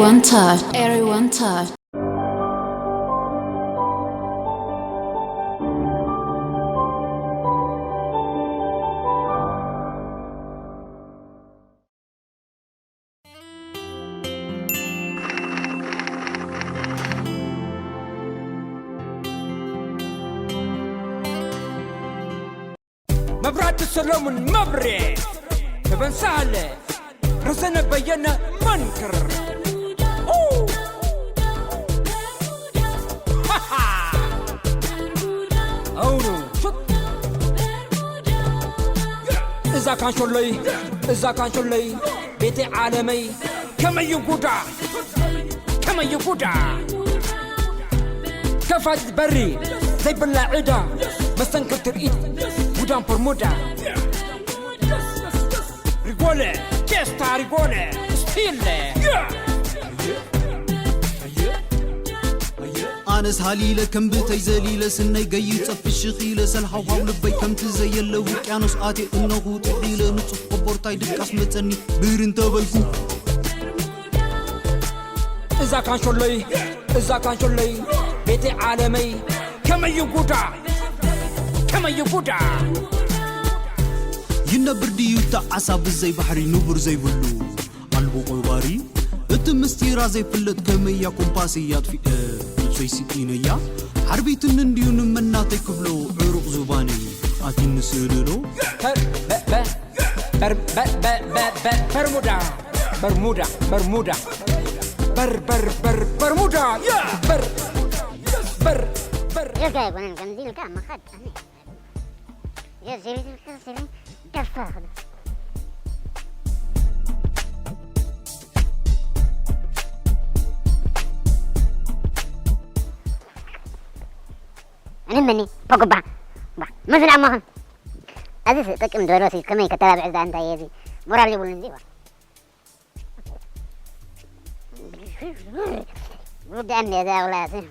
Everyone touch. Everyone touch. مبرات السلام مبري تبن سهلة رسنا بينا منكر أونو إذا كان شلي بيتي عالمي كما يقودا كفاز بري زي باللاعدة مستنكر ترقيد ودان برمودا ريغولي جيستا ريغولي ستيلي أنس هاليلة كم بتي زليلة سنة جاي تصف الشخيلة سلحة وحول بي كم تزين لو كانوا سقاتي إنه تحيلة نصف قبورتاي دك أسمتني بيرن تبلكو إذا كان شلي بيتي عالمي كما يقودا ينبر ديو تعصب زي بحري نبر زي بلو قلبو قواري اتمستيرا زي فلت كمية كومباسيات في سوي سكينيا حربيت ننديو نمناتي كبلو عروق زباني آتين نسولو برمودا يا جاي وانا كنديل كام ما خد يا زيري دفع أنا مني بقبع مثل عمهم هذا تكلم دروسي كم يكتب بعد عن تايزي مرة يقول لي ود أمني هذا ولا سين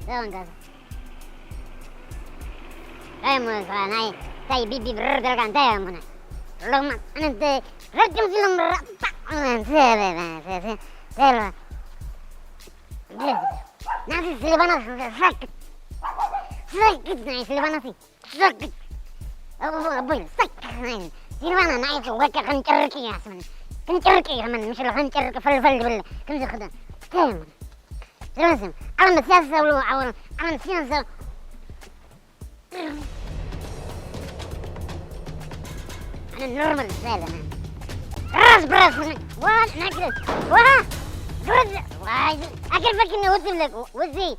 تمام كذا أيمون كلام تاي بيبي برد كان تاي أيمون لما أنا رجم سلم أنا سير ناسي سلبانا سكت ناي سلبانا سكت أبوي سكت ناي سلبانا ناي وكا خنجركي يا سمن خنجركي من مش الخنجرك فلفل ولا كم خدام تمام لازم أنا مسياسة ولا عورة أنا مسياسة أنا نورمال سالم راس واه ناكل واه جرد واه أكل فكني وزي لك وزي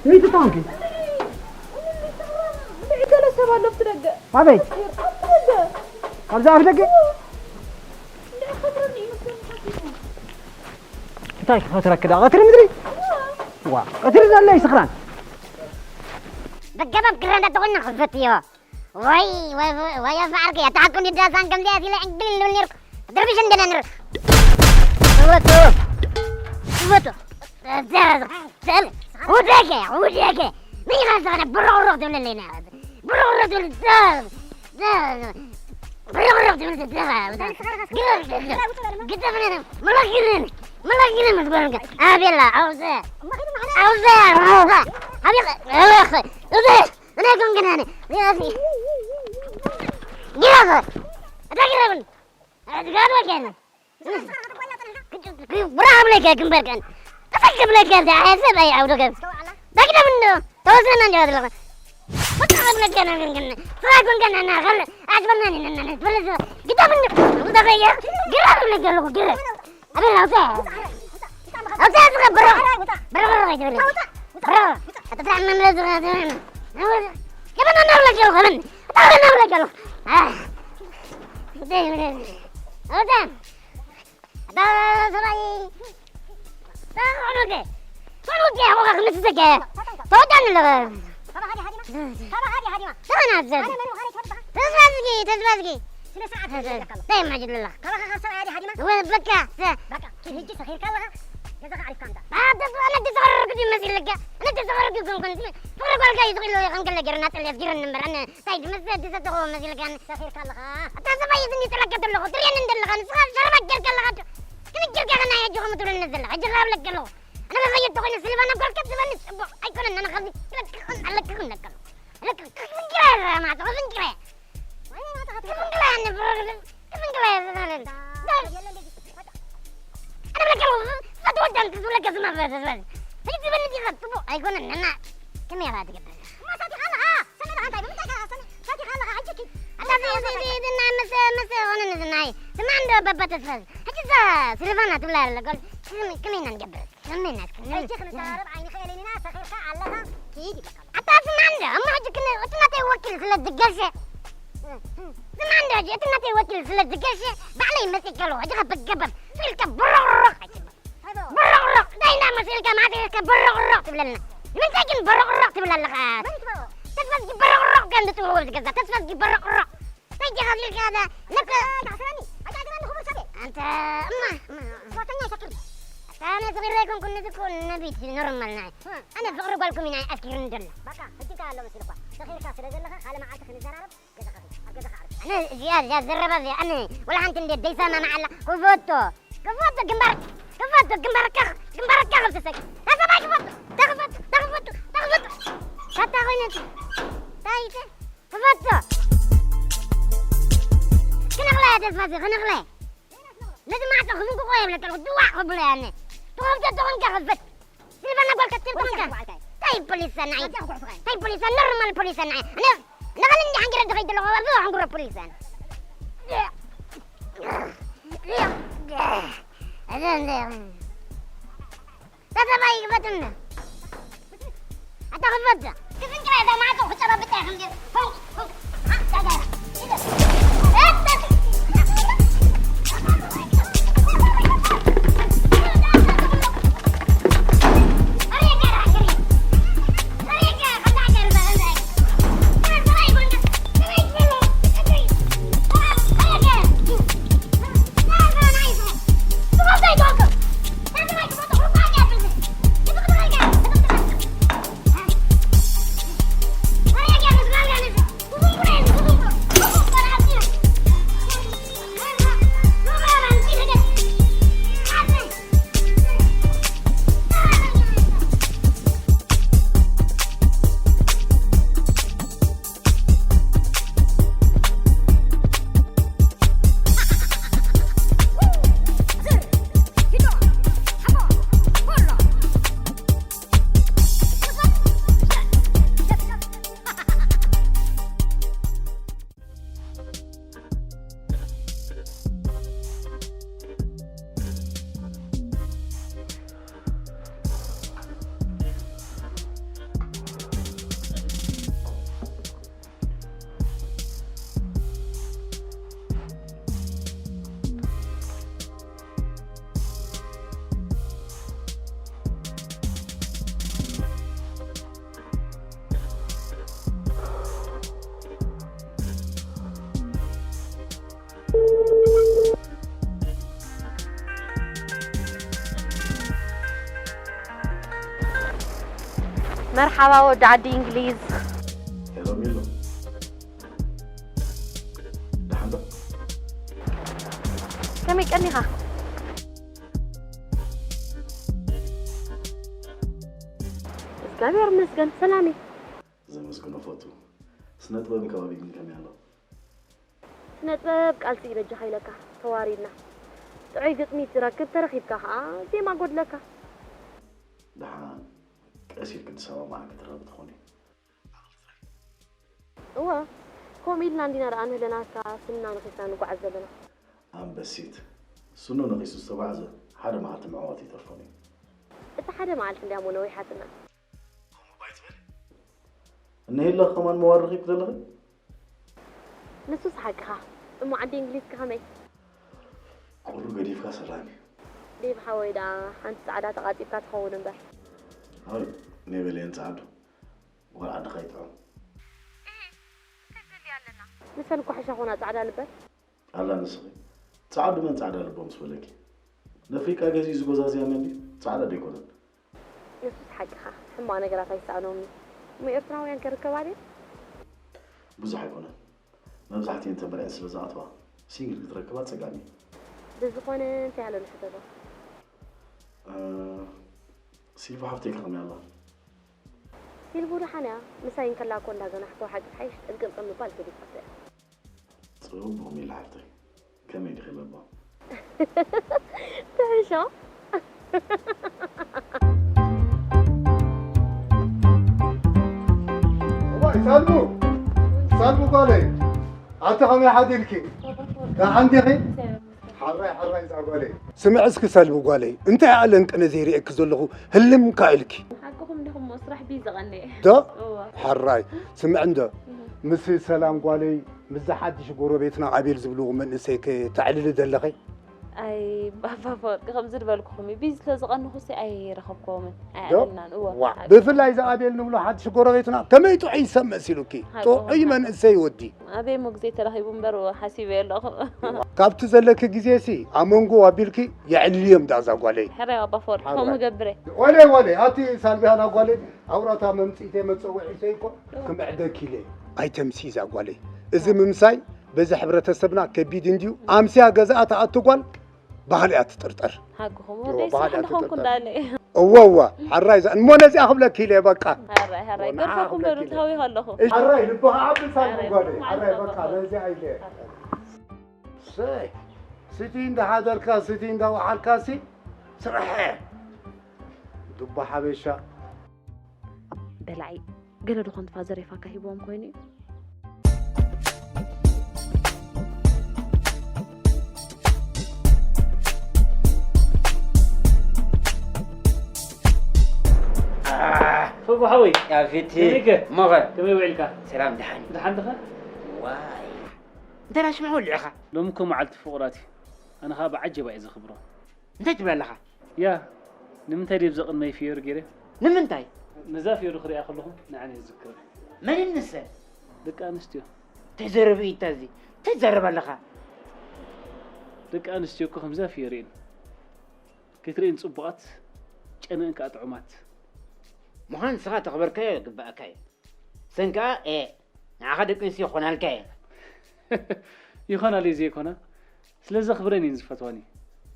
ليه تطانكي؟ إذا لسه ما نفترق ما بيت قال زعف دقي تايك خاطرك كده غاتر مدري وا غاتر زال لي سخران بجبب كرنا تقولنا خفتيو واي فعلك يا تحكم الدراسان كم دي أسئلة عند اللي دربيش عندنا نر وتو وداك مين خلاص أنا برا دول اللي نعرف برا دول برا دول قد مننا ملاكين مسبرك أبي الله عوزة أبي الله أنا أكون كناني يا أخي جلسة أتاكل أتقابل كان برا بليك كم بركان أتاكل بليك كان تعيسى بيا عودو كم تاكل منه توصلنا جاد لنا فتح بليك كان فراكون كان أنا خل أجبرني إننا نتفلس كده منه وتغير جلسة بليك كان لو جلسة أبي الله أوسع برا أتتعلم من الزغاثين كمان أنا ولا جلو كمان أنا ولا جلو أوسع أتا سبعي فانوكي هو خمس سكة توتان اللغة سبعنا أبزر تسبازكي طيب ما جل الله وين بكا جزاك عارف كم ده أنا تصغر كذي مثل لك أنا تصغر كذي كم صغر قال كذي صغير لو يخن كلا جرنات اللي يفجر النمبر أنا تايد مثل تساتو مثل كان سافر كلا أتا سبايز إني تركت اللغة تريان ندل لغة صغار شربك جل كلا كم جل كلا نايا جوهم تقول نزل لغة جراب لك كلا أنا بغير تقول سلفانا قال كذا بني أيكون أنا خذ لك كلا لك كلا ما تقول كلا كلا أنا كلا أنا بلكلو فتوى دم تقول لك اسمع بس هي تبني دي خطبو أيقون أنا كم يا بعد قبل ما ساتي خالها سنة عن طيب متى ساتي خالها هجيك أنا دي مس هون نزناي سمعنا بابا تفز هجيك سلفانا تقول لك كم ينان قبل كم ينان هي شيخ نسارب عيني خيالي ناس خير علها كيدي حتى سمعنا أما هجيك أنت توكل في الدقاشة سمعنا هجيك أنت توكل في الدقاشة بعلي مسكلو هجيك بقبل سلك برغرق برغرق دايما مسلك ما تلك برغرق تبلنا من ساكن برغرق تبلنا لك تسفز برغرق كان تقول كذا تسفز برغرق تيجي خليك هذا لك عسراني أنا خبر سبي أنت أما وطني شكل أنا صغير لكم كنا تكون نبي نورمال ناي أنا صغير بالكم من أسكير ندل بقى هديك على مسلك صغير كاسر دلها خالة ما عاد خلي زرارب كذا خارج أنا زياد زربا زي أنا ولا عن تندي ديسا ما معلا كفوتو جمبر كخ تسك هذا ما كفوتو تخفوتو كتا غينتي تايته كفوتو كنغلا تسفاسي كنغلا لازم ما تاخذون قوي ولا تاخذ دواء قبل يعني تقوم كخفت سيبنا نقول كتير طيب بوليسان نعي طيب بوليسان نورمال بوليسان نعي أنا نغلني حنجر دخيت له وابو حنقول بوليسان أذن تتبعي فتنة أتخفض كيف كذا ما تأخذ شراب بتاعهم فوق مرحبا ود عدي انجليز. هلا ميلو. دحنا. كمي كأنها. مسكن مسكن سلامي. زي مسكن فوتو. سنة طباب كوابي من كم يلا. سنة طباب قال سيرة جحيلك توارينا. تعيد قميص راكب ترخيبك زي ما قلت لك. دحان. أسير كنت سوا معك ترى بتخوني. هو كوميدنا عندنا رأنا لنا كسنة نخيسان وقعد لنا. عم بسيت. سنة نخيس السبعة حدا ما عاد معواتي ترفوني. أنت حدا ما عارف اللي عمونه ويحاتنا. إنه إلا كمان موارخي كذا نسوس حقها. أمو عندي إنجليز كهمي. كله قريب كسراني. ليه بحاول دا عن سعادة قاطي كاتخون به. هاي نبيلين سعادة. ولا عاد خيطهم. نسأل كحشة هنا سعادة لبس. الله نسخي. سعادة من سعادة لبهم سولك. نفريك أجازي زوجازي أمني. صعدة ديكون يسوس حقها حما أنا قرأت يسألوني ما يرتناو ينكركب عليه بزح يكون مبزحتي أنت برا أسر زعتوا سينجل تركبات سجاني بزخون أنت على الحسابة سيفو حفتي كلام يلا سيلبو رحنا مساين كلا كنا جنحتو حق حيش أقل قلنا بالك دي فتاة صوبهم يلا حفتي كم يدخل بابا تعيشوا سالبو قالي عطيهم يا حديلكي يا عندي حراي زعقولي سمعسك سالبو قالي انت علنك انا زيري اكزلخو هلم كايلكي حقكم لهم مسرح بيزغني ده حراي سمع عنده مسي سلام قالي مزحدش غربيتنا عبيل زبلو من سيك تعلل دلخي اي بابا كم زربلكم بيز لزغنو خسي اي رخبكم اعلنا هو بفلا اذا عبيل نبلو حدش غربيتنا كما يتعي سمع سيلوكي تو اي من سي ودي ابي مغزي ترهيبون برو حسيبي له كابت زلك غزيسي امونغو عبيلكي يعليم دازا قالي حرا بافور هم غبري ولا اتي سالبي انا قالي اورتا ممصيته مصوعي سيكو كم عدكي لي اي تمسيزا قالي اذا ممساي بزح حبرتسبنا كبيد انديو امسيا غزات اتقال ባህልያት ትጥርጠር حقهم وديسحنهم كندالي هو حراي زان مو نزي اخبلك لي بقى حراي قرفكم برتاوي هلخو حراي لبها عبد صالح قولي حراي بقى نزي ايله سي ستين ده هذا الكاس ستين ده وحال كاسي صراحه دب حبيشه بلعي قالوا دخنت فازري فكاهيبهم كويني فوق حوي يا فيتي مغر كم يوعلك سلام دحاني دخل واي انت لا شمعوا لي اخا لومكم معلت فقراتي انا خاب عجب اذا خبره انت تبع لها يا نمنتاي يبزق ما يفير غيره نمنتاي نزاف يرخري اخلهم نعني ذكر من النساء دك انستيو تجربي تازي تجرب لها دك انستيو كم زافيرين كثرين صبقات ጨነን ካጥዑማት مهان ساعة خبركاي قبأكاي سنكا إيه نأخذك نسي خنالكاي يخنا لي زي كنا سلازا خبرني نزفتواني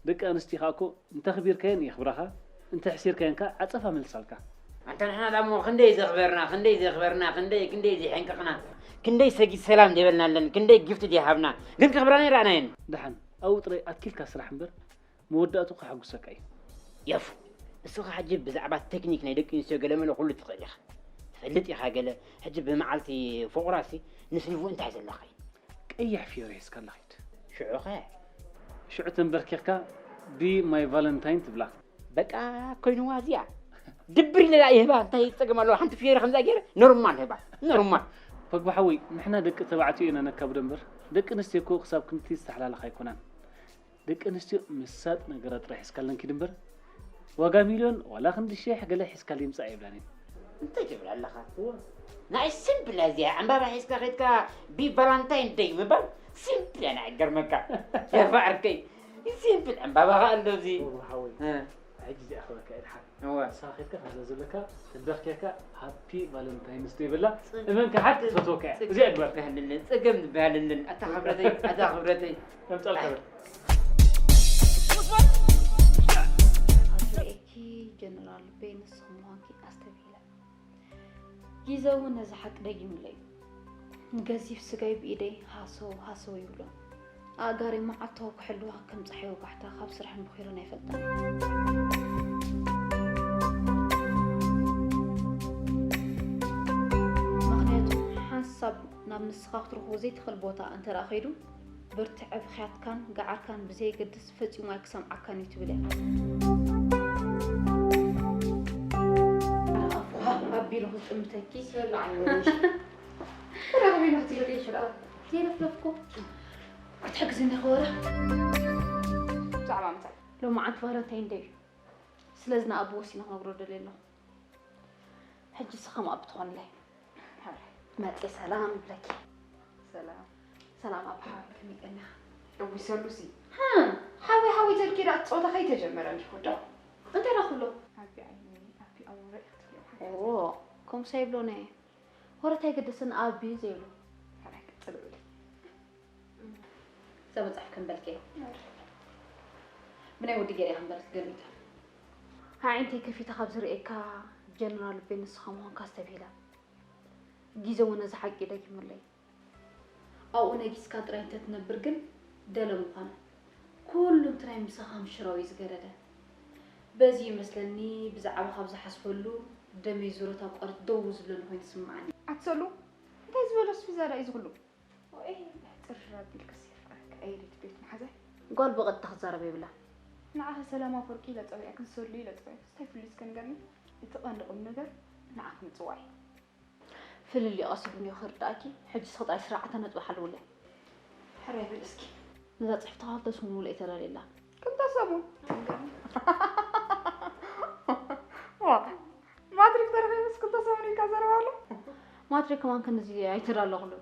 دك أنستي خاكو أنت خبير كين يخبرها أنت حسير كينكا عطفها من سالكا أنت نحن دامو خندي خبرنا خندي زي حنك قنا كندي سجي سلام ديبلنا لن كندي جفت دي هابنا قلت خبراني رانين دحن أو طري أكل كسر حمبر مودة حق سكاي يفو السوق حجب بزعبات تكنيك نيدك ينسو قلمنا كله تقيخ فلت يا خاجله حجب بمعلتي فوق راسي نسلفو انت عايز اللخي قيح في ريس كان لخيت شعوخه شعو تنبركيكا بي ماي فالنتاين تبلا بقى كوينو وازيا دبري لا يهبا انت يتقمالو حنت في خمسه غير نورمال هبا نورمال فوق بحوي نحنا دك تبعتي انا نكب دنبر دك نستيكو حساب كنتي استحلال خاي كونان دك نستي مسات نغرات راح اسكلن كي دنبر وقا مليون ولا خمد الشيح قال لي حسكا لي مصايب لاني انت جبل الله هو ناي سمبل ازيا عم بابا حسكا خيتكا بي فالنتاين داي مبا سمبل انا اقر مكا يا فاركي سمبل عم بابا قال له زي حوي عجزي اخوك الحق هو صاحبك خززلك تبخيك هابي فالنتاين ستيبلا امنك حتى فتوكا زي اكبر بهلل صقم بهلل اتا خبرتي فهمت الخبر جنرال بين الصمواكي أستبيلا جيزو نزحك دقيم لي نقزيف سقاي بإيدي هاسو يولو أقاري معطوك حلوها كم صحيو بحتا خاب سرح بخيرنا يفلتا مغنيتو حسب ناب نسخاق تروحو زي تخل بوتا انت راخيدو برتعب خيات كان قعار كان بزي قدس فتيو ما يكسم عكان يتبلي بيلو متكي سلا عيونش راه بيلو تيجي شرا ديال فلوفكو تحجزني خوره زعما لو ما عاد فهرتين دي سلازنا ابو سينا مبرود ليلو حجي سخم ابطون لي ما تي سلام لك سلام ابو حاول كميقنا ابو سلوسي ها حاوي تركي راه تصوت خي تجمر انت خدا أنت راخلو أبي عيني أبي أول رأيت أوه كم سايبلونه ورا تايقدسن أبي زيلو هراك تلولي سبت أحكم بالكي من أي ودي جري هم برس قريت ها أنتي كيف تخبز رأيك جنرال بينس خمون كاستبيلا جيزو ونزحق كده كملي أو أنا جيس كاترين تتنبرجن دلهم قنا كلهم تراي مسخام شراويز جرده بزي مثلني بزعم خبز حسفلو دمي زورتا قرط دوز بلن هون سمعني أتسلو جايز بلوس في زارع يزغلو وإيه ترى بالكسير كأيرة بيت محزة قال بغد تخزر بيبلا نعها سلامة فرقي لا تبي أكن سولي لا تبي ستايف اللي سكن قرني يتقن رقم نجر نعك متوعي في اللي قاصدني خرداكي حج صوت أسرع تنت وحلوله حريب الاسكي نذا صحت هذا سمو لا ترى لله كم تصبون واضح ما أدري ترى بس كنت تصبوني كذا والله ما أدري كمان كان زي يترى لغلو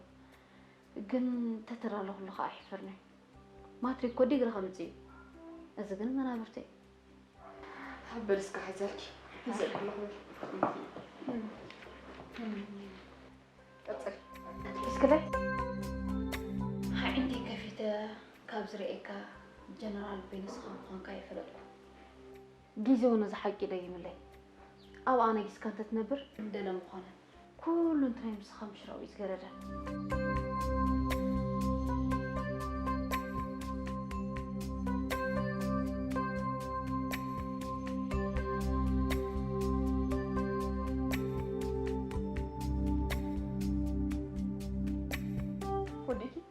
جن تترى لغلو خايف فرني ما أدري كودي غير خمسين إذا جن أنا برتي حب الاسكي حزرك حزرك الله بس كده عندي كفيته كابز رئيكا جنرال بينس خان كيف لكم جيزو نزحق كده يملي أو أنا جيس كانت تنبر مدلة مخانة كل تريم سخام شراوي زجرده وديكي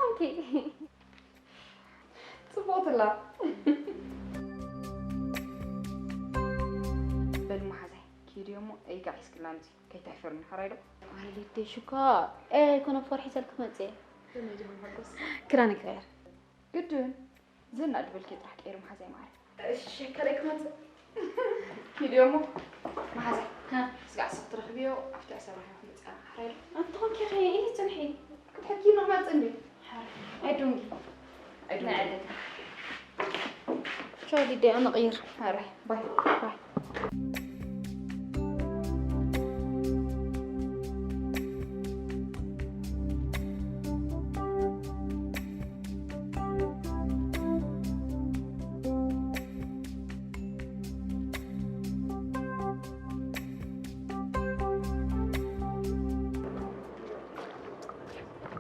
اوكي صبوت الله بالمحزة كيريومو أي قاعس كلامتي كي تحفرني حرايدو والدي شكا إيه كنا فرحي سلك متى كراني خير قدون زين أدبل كي تحت كيرو محزة معي شكرك متى كيريومو محزة ها سقع سطر خبيو أفتح سبحة في حرايدو أنت كم كي خير إيه تنحي كنت حكينا ما تنبي عدوني نعدك شو بدي أنا غير هاي باي باي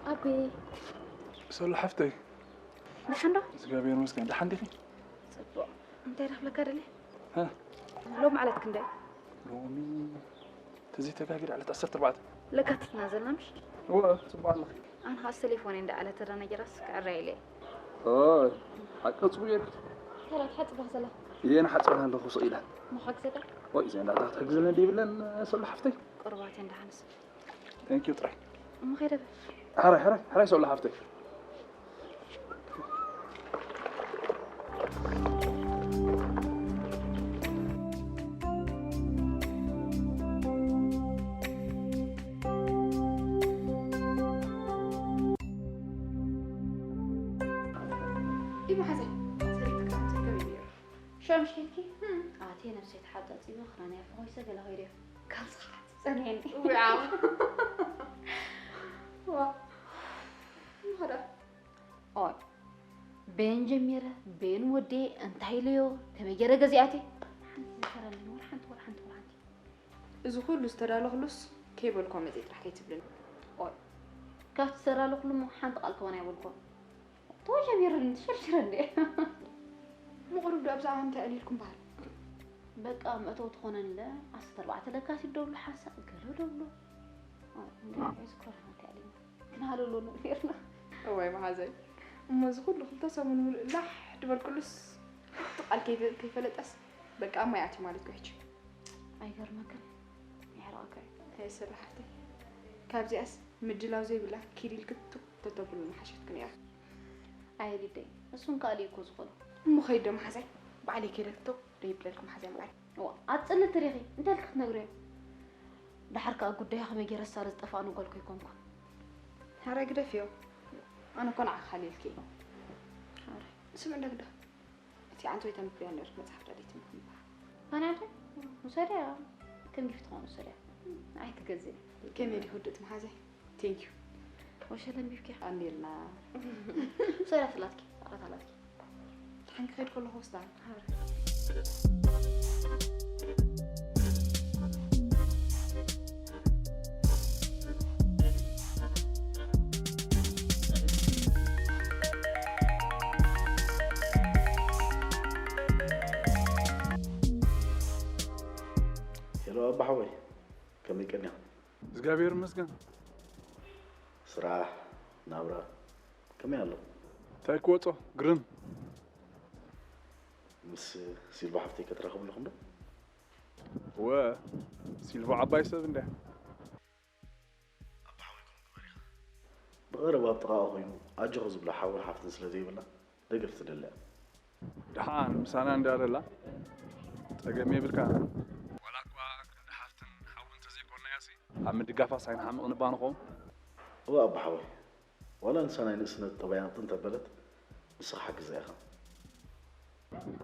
أبي سؤال حفتي نحن زجاجير مسكين لحن دفي صبوا أنت رح لك أرلي ها لو ما عليك كندي لومي تزي تفاجر على تأثرت بعد لك تتنازل نمش هو سبحان الله أنا خاص تليفوني عند على ترى أنا جرس كأريلي حق صغير ترى تحط بحزلة أنا حد سؤال له خصيلة مو حق سكر وإذا لا تحجزنا دي بلن سؤال حفتي قربات عند حنس ثانك يو ترى ما خير هراي سؤال حفتي شو مشكلتي؟ أعطي نفسي تحدثي مخراني فوي سجل غيري كان صحت سنين وعام هذا أوه بين جميرة بين ودي انتهي ليو كم يجرى جزياتي ترى لي ورحنت إذا كل استرى لغلس كيبل كوميدي راح يتبلن أوه كاف ترى له كل مو حنت قلت وانا يقولكم تو جميرة شرشرني مغرب ده أبزع عن تقليلكم بعد بقى مأتو تخونن لا أستر بعد لك دول حاسة قالوا دولو يذكر عن تقليل كنا هلو لون فيرنا أوه ما هذا ما زغل خلطة سامون لح دبل كلس تقال كيف لتأس بقى ما يعطي مالك وحش أيقر مكان يحرقك هي سبحتي كابزي أس مجلاو زي بالله كيري الكتو تدبل المحشتكن يا أخي عادي دي أسون قالي كوز خلو مخيدة محزن بعلي كده تو ريب لكم حزن معي أتصل تاريخي أنت اللي كنت نقرأ ده حركة أقول ده يا أخي مجرى صار استفانو قال كيكون هراي كده فيه أنا كون على خليل كي سمع لك ده تي أنتوا يتنبيان نرف مصحف داليتم أنا عارف مسرع كم كيف تكون مسرع عايز تجزي كم يدي هدت محازي thank you وش هذا بيفكي أنيلنا مسرع ثلاثكي على ثلاثكي حنك خير كله هوستان هلو أبا حوي كم يكني زغابير مسكن سراح نابرا كم يالله تايكوتو جرن مس سيلفا حفتي كترخب لكم ده و سيلفا عباي سبنده بغير بطاقة خينو أجهز بلا حاول حفتن سلذي بلا دقفت لله دحان مسانا ندار لا تقمي بالكان عم دقافة ساين حام نبانقوم هو أبا حوي ولا إنسان ينسند طبيعة أنت بلد بس حق زيها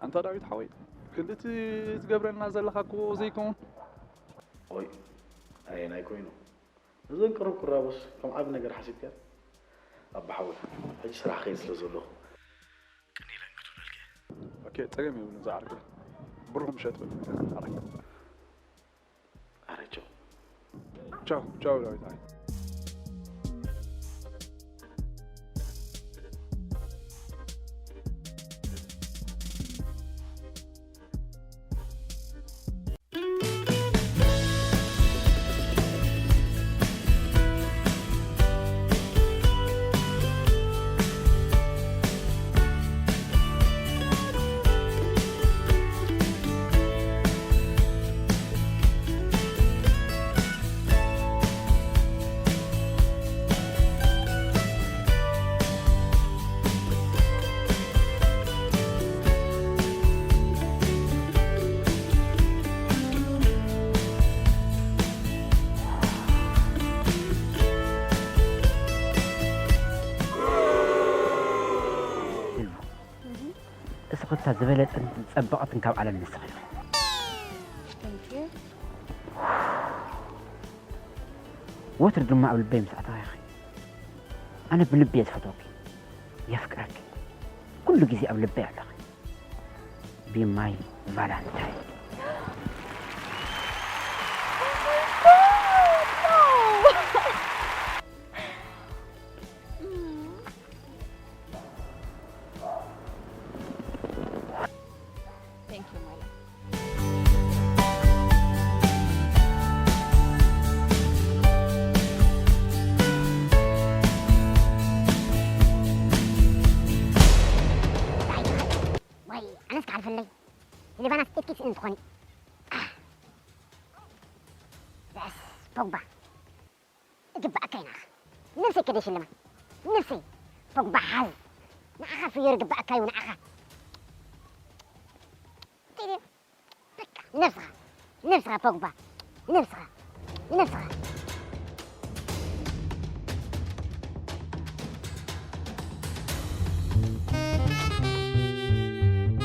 أنت داويد حوي كنت تقبرنا زلخاكو زيكون وي أي نايكوينو زين كرو كرابس كم عاب نقر حسيب كان أبا حوي هجي سرح خيس لزولو كني لنكتو للكي أوكي تقمي بلو زعرك برهم شات بالمكان عري Ciao, ciao David. اسقطها زبلت صبقت نكاب على النسخ وتر دم قبل بيم ساعتها يا اخي انا بلبي يتفتوك يفكرك كل جزء قبل بيع يا اخي بماي فالنتاين انتخوني بس بوجبا جب أكينا نفسي كده شلما نفسي بوجبا حال نأخذ في يرجع بأكاي ونأخذ كده نفسها بوجبا نفسها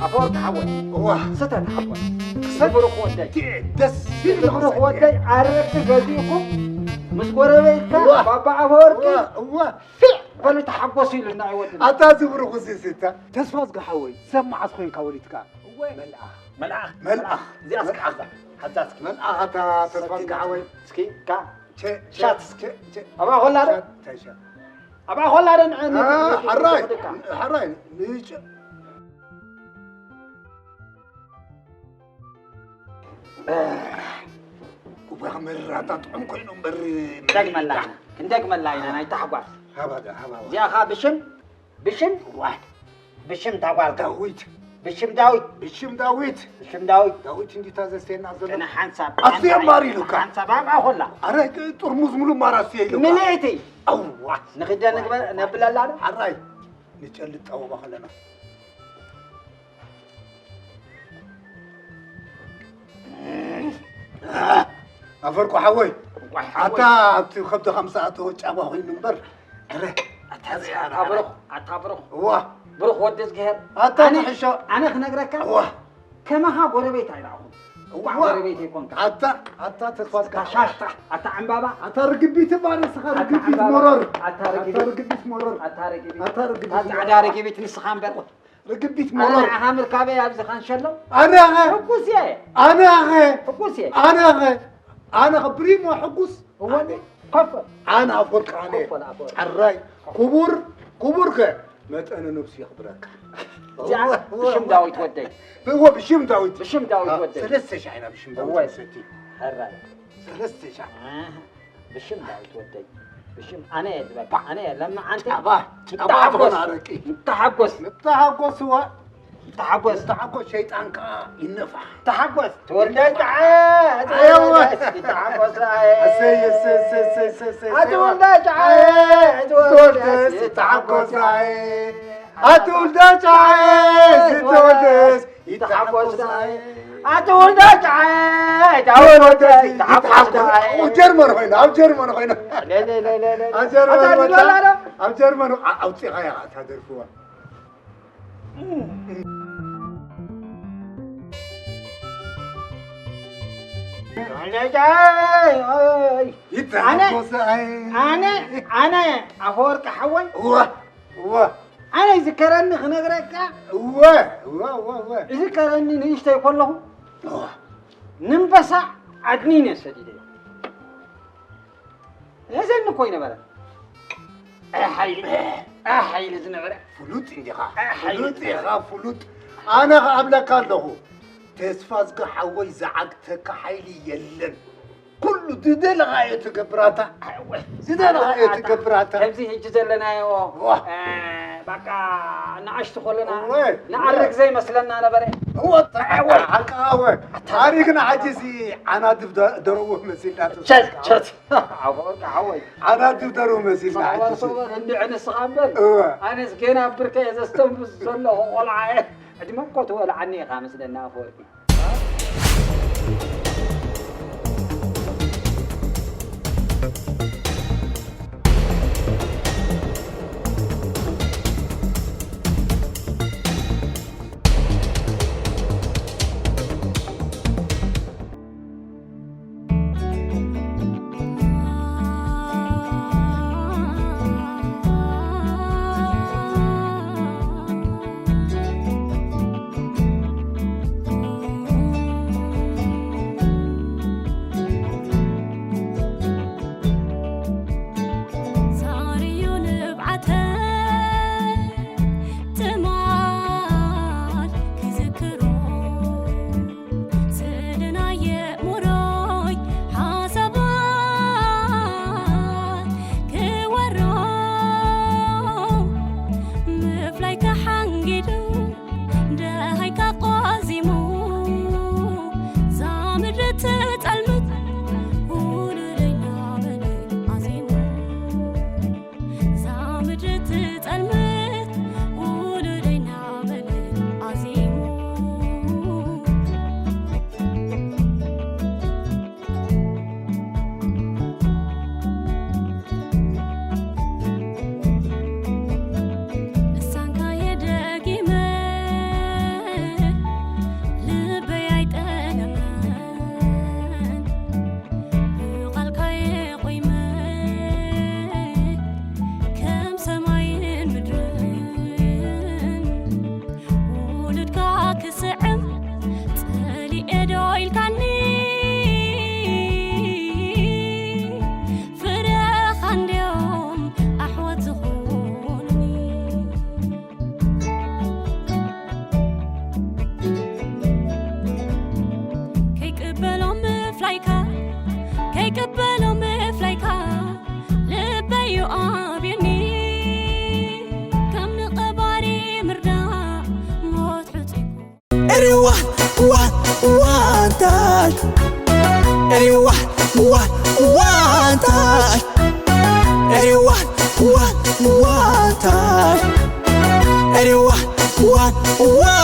أفور تحول واه ستة تحول سبرق وداي دس سبرق وداي عرفت جديكم مسكورة بيتا بابا أفور واه فلو تحبسي لنا عود أتا سبرق وسيستا تسفاز حوي سمع أسخين كوليتك ملأخ زي أسك حزة حزاتك ملأخ أتا تسفاز حوي سكي كا شات أبا خلا أبا خلا حراي ليش وبعمل راتات عم كلهم بري كندق ملاينا أنا يتحقق هبدا زي أخا بشم واحد بشم تقال داويت بشم داويت عندي تازة سينا زلمة أنا حنساب أصلي ماري لوكا حنساب ما أخلا أراك ترمز ملو ماراسي لوكا مليتي أوه نخدنا نبلا لا حراي نتقلت أو بخلنا أفرقوا حوي حتى خبط 5 ساعات وجابه نمبر أره أتابرخ واه بروح ودز جهر أنا خنقرك كما ها قربيت عيراهم قربيت يكون أتا تتفاز كشاشتا أتا عم بابا أتا رقبيت بارس رقبيت مرر أتا رقبيت مرر أتا رقبيت نسخان بر رقبيت مرر أنا عامل كابي أبز خان شلو أنا غير حقوسي أنا بريمو حقوس هو كفر أنا أفضل الراي كبرك مات أنا نفسي أخبرك بشم داويت ودي هو بشم داويت ودي ثلاثة شعينا بشم داويت ستي الراي ثلاثة شعينا بشم داويت ودي بشم أنا يدبك أنا لما أنت أبا نتحقص هو تحقص شيطان كا ينفع تحقص تولد عاد ايوه تحقص سي اتولد عاد تولد تحقص اتولد عاد تولد تحقص اتولد عاد تحقص وجرمن هنا لا جرمن او تغير تدرفوا أنا أفورك حول هو أنا يذكرني خنقرك هو يذكرني نيشتي كله ننبسع عدنين يا سيدي لازم نكوين بلا أحيل زنبرة فلوت عندي فلوت أنا قبلك له تسفازك حوي زعقتك حيلي يلن كل ديدل غاية قبراتا ديدل غاية قبراتا همزي هيج زلنا يو بقى نعشت خلنا نعرق زي مثلنا أنا بري هو حقاوي تاريخنا عجزي أنا دروه مسيلات شت عوي أنا دروه مسيلات عجزي عندي عن الصغابل أنا سكينا بركة إذا استنبز صلوا ولا عيه عندي ما قلت ولا عني خامس لنا فوق Anyone